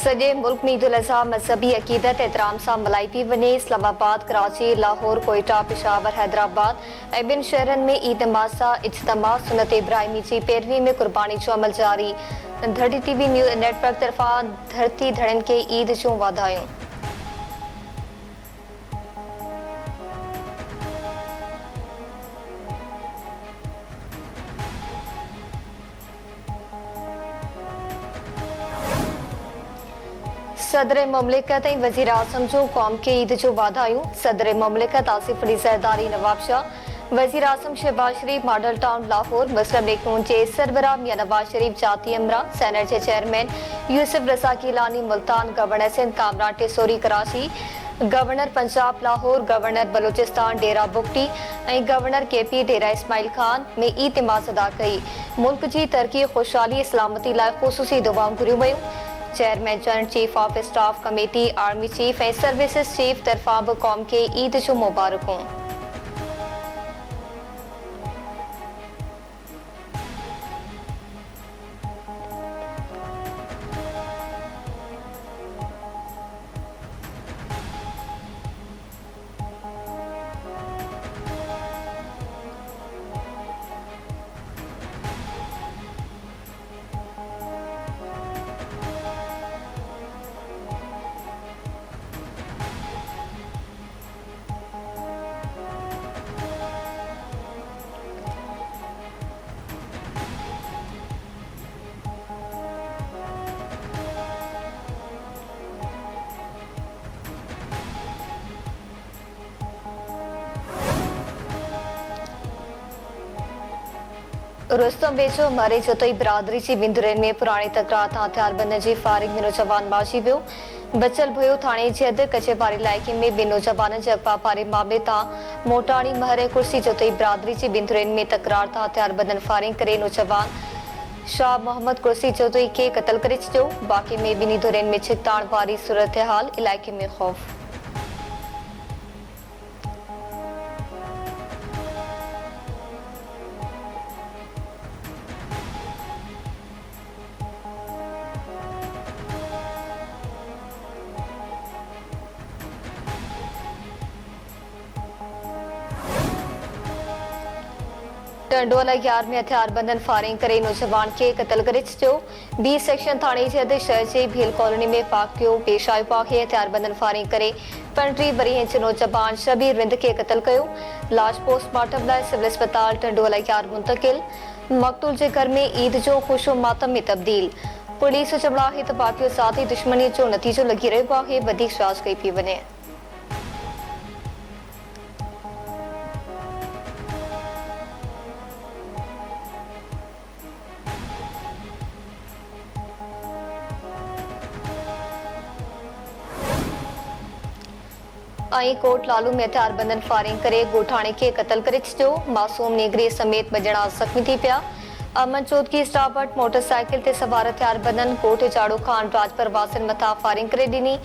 सॼे मुल्क में ईद उल अज़हा मज़हबी अक़ीदत एतिराम सां मल्हाई पई वञे। इस्लामाबाद, कराची, लाहौर, कोयटा, पेशावर, हैदराबाद ऐं ॿिनि शहरनि में ईद मासा इज्तिमा सुन्नत इब्राहिमी जी पैरवी में क़ुर्बानी जो अमल जारी। धरती टीवी न्यूज़ नेटवर्क तरफ़ां धरती धड़नि खे ईद जूं वाधायूं। सदर मुमलिकत ऐं वज़ीर आज़म जो क़ौम खे ईद जो वाधायूं। सदर मुमलिकत आसिफ अली ज़रदारी नवाब शाह, वज़ीर आज़म शहबाज शरीफ मॉडल टाउन लाहौर, मुस्लिम लीग नून जे सरबराह मियां नवाज शरीफ जाती अमरा, सेनेट जे chairman Yousuf Raza Gilani Multan, governor Sindh Kamran Tessori Karachi, governor Punjab Lahore, governor Balochistan Dera Bugti ऐं गवर्नर KP डेरा इस्माइल खान में ईद नमाज़ अदा कई। मुल्क जी तरक़ी, ख़ुशहाली, सलामती लाइ ख़ुसूसी दुआऊं घुरियूं वयूं। Chairman general, chief of staff committee, army chief ऐं सर्विसिस चीफ तरफ़ां बि क़ौम खे ईद जूं मुबारकूं। रुस्तम वेझो मरे जोतई बिरादरी जी विंदुरनि में पुराणी तकरार तां हथियारबंदनि जी फायरिंग में नौजवान मारिजी वियो। बचल भयो थाणे जे अध कचेपारी इलाइक़े में ॿिनि नौजवाननि जे अगवा पारे मामले तां मोटाणी महर कुर्सी जोतई बिरादरी जी विंदुरनि में तकरार तां हथियारबंदनि फायरिंग करे नौजवान शाह मोहम्मद कुर्सी जोतई खे क़तल करे छॾियो। बाक़ी में ॿिन्ही धुरनि में छिकताण वारी सूरतहाल, इलाइक़े में ख़ौफ़। टंडोला यार में हथियारबंदनि फायरिंग करे नौजवान खे क़तल करे छॾियो। बी सेक्शन थाणे जे अध शहर जे भील कॉलोनी में वाक़ियो पेश आयो आहे। हथियारबंदनि फायरिंग करे 35 वरीह जे नौजवान शबीर रिंद खे क़तल कयो। लाश पोस्टमार्टम लाइ सिविल अस्पताल टंडोला यार मुंतकिल। मक़तूल जे घर में ईद जो ख़ुशो मातम में तब्दील। पुलिस जो चवणु आहे त वाक़ियो ज़ाती दुश्मनीअ जो नतीजो लॻी रहियो आहे। वधीक जांच कई पई वञे। कोट लालू में हथियारबंदनि फायरिंग करे गोठाणे खे क़तल करे छॾियो। मासूम नेगरी समेत 2 ॼणा ज़ख़्मी थी पिया। अमन चौधरी स्टाफ वटि मोटरसाइकिल ते सवार हथियारबंदनि कोट जाड़ो खान राजपर वासिन मथां फायरिंग करे ॾिनी।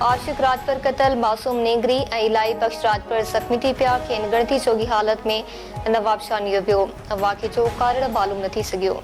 आशिक राजपर क़तल, मासूम नेगरी ऐं इलाही बख़्श राजपर ज़ख़्मी थी पिया। खेनि ॻणती चोगी हालत में नवाब शाह नियो वियो। वाक़े जो कारण मालूम न थी सघियो।